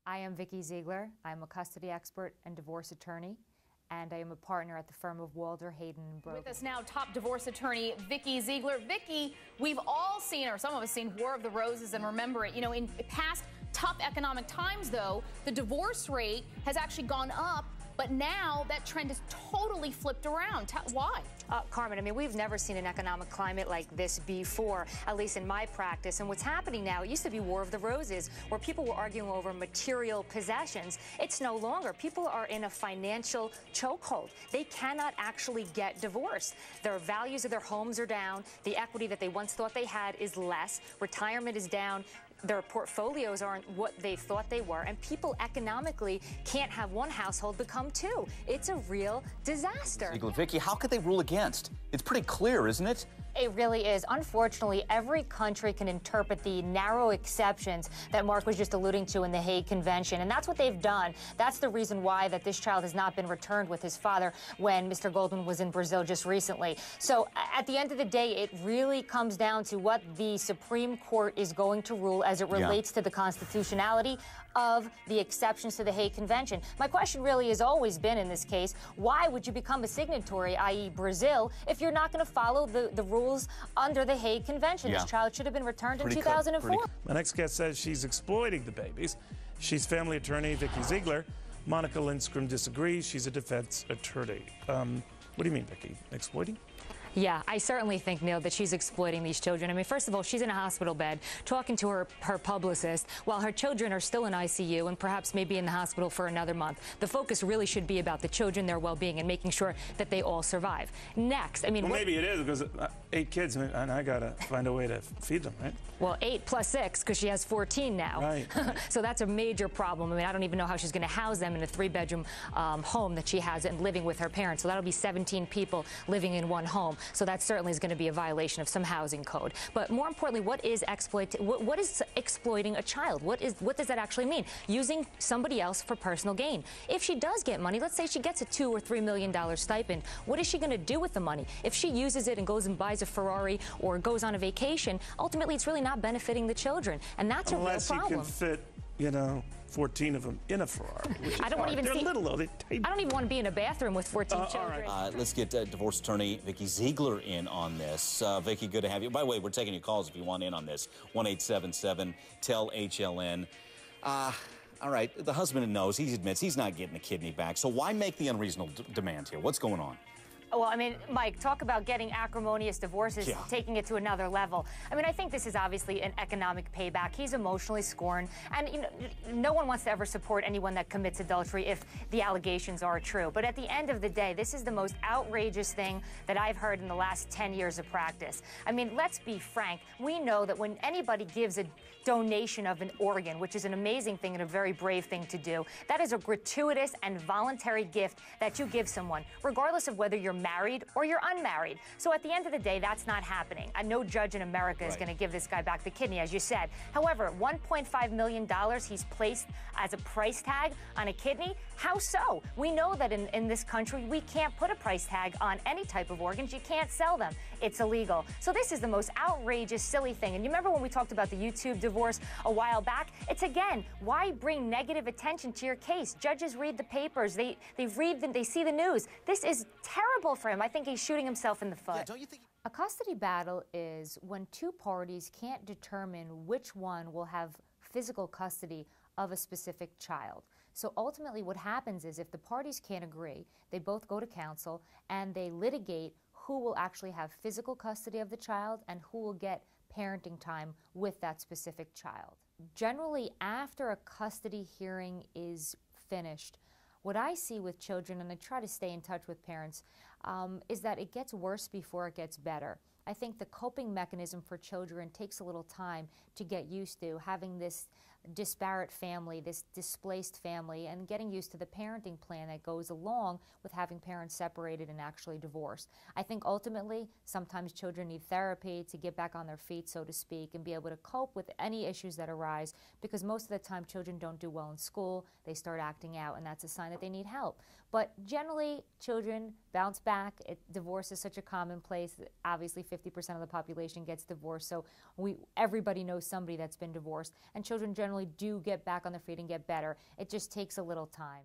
I am Vikki Ziegler. I'm a custody expert and divorce attorney, and I am a partner at the firm of Walder, Hayden & Brogan. With us now, top divorce attorney Vikki Ziegler. Vikki, we've all seen, or some of us seen, War of the Roses and remember it. You know, in past tough economic times, though, the divorce rate has actually gone up, but now that trend is totally flipped around. Why? Carmen, I mean, we've never seen an economic climate like this before, at least in my practice. And what's happening now, it used to be War of the Roses, where people were arguing over material possessions. It's no longer. People are in a financial chokehold. They cannot actually get divorced. Their values of their homes are down. The equity that they once thought they had is less. Retirement is down. Their portfolios aren't what they thought they were, and people economically can't have one household become two. It's a real disaster. Vikki, how could they rule against? It's pretty clear, isn't it? It really is. Unfortunately, every country can interpret the narrow exceptions that Mark was just alluding to in the Hague Convention, and that's what they've done. That's the reason why that this child has not been returned with his father when Mr. Goldman was in Brazil just recently. So at the end of the day, it really comes down to what the Supreme Court is going to rule as it relates to the constitutionality of the exceptions to the Hague Convention. My question really has always been in this case, why would you become a signatory, i.e. Brazil, if you're not going to follow the rules under the Hague Convention? This child should have been returned in 2004. My next guest says she's exploiting the babies. She's family attorney Vikki Ziegler. Monica Lindstrom disagrees. She's a defense attorney. What do you mean, Vikki? Exploiting? Yeah, I certainly think, Neil, that she's exploiting these children. I mean, first of all, she's in a hospital bed talking to her publicist while her children are still in ICU and perhaps maybe in the hospital for another month. The focus really should be about the children, their well-being, and making sure that they all survive. Next, I mean... Well, maybe it is because 8 kids, and I got to find a way to feed them, right? Well, 8 plus 6, because she has 14 now. Right. So that's a major problem. I mean, I don't even know how she's going to house them in a 3-bedroom home that she has and living with her parents. So that'll be 17 people living in one home. So that certainly is going to be a violation of some housing code. But more importantly, what is exploiting a child? What does that actually mean? Using somebody else for personal gain. If she does get money, let's say she gets a $2 or $3 million stipend, what is she going to do with the money? If she uses it and goes and buys a Ferrari or goes on a vacation, ultimately it's really not benefiting the children, and that's a real problem. Unless you can fit, you know, 14 of them in a Ferrari. I don't want to even They're little, though. I don't even want to be in a bathroom with 14 children. All right. Let's get divorce attorney Vikki Ziegler in on this. Vikki, good to have you. By the way, we're taking your calls if you want in on this. 1-877-TEL-HLN. All right. The husband knows. He admits he's not getting the kidney back. So why make the unreasonable demand here? What's going on? Well, I mean, Mike, talk about getting acrimonious divorces, taking it to another level. I mean, I think this is obviously an economic payback. He's emotionally scorned, and you know, no one wants to ever support anyone that commits adultery if the allegations are true. But at the end of the day, this is the most outrageous thing that I've heard in the last 10 years of practice. I mean, let's be frank. We know that when anybody gives a donation of an organ, which is an amazing thing and a very brave thing to do, that is a gratuitous and voluntary gift that you give someone, regardless of whether you're married or you're unmarried. So at the end of the day, that's not happening. And no judge in America is going to give this guy back the kidney, as you said. However, $1.5 million he's placed as a price tag on a kidney. How so? We know that in this country, we can't put a price tag on any type of organs. You can't sell them. It's illegal. So this is the most outrageous, silly thing. And you remember when we talked about the YouTube divorce a while back? It's, again, why bring negative attention to your case? Judges read the papers. They read them. They see the news. This is terrible for him. I think he's shooting himself in the foot. Yeah, don't you think? A custody battle is when two parties can't determine which one will have physical custody of a specific child. So ultimately what happens is if the parties can't agree, they both go to counsel and they litigate who will actually have physical custody of the child and who will get parenting time with that specific child. Generally, after a custody hearing is finished, what I see with children, and I try to stay in touch with parents, is that it gets worse before it gets better. I think the coping mechanism for children takes a little time to get used to, having this disparate family, this displaced family, and getting used to the parenting plan that goes along with having parents separated and actually divorced. I think ultimately, sometimes children need therapy to get back on their feet, so to speak, and be able to cope with any issues that arise, because most of the time children don't do well in school, they start acting out, and that's a sign that they need help. But generally, children bounce back. Divorce is such a commonplace. Obviously, 50% of the population gets divorced, so everybody knows somebody that's been divorced. And children generally do get back on their feet and get better. It just takes a little time.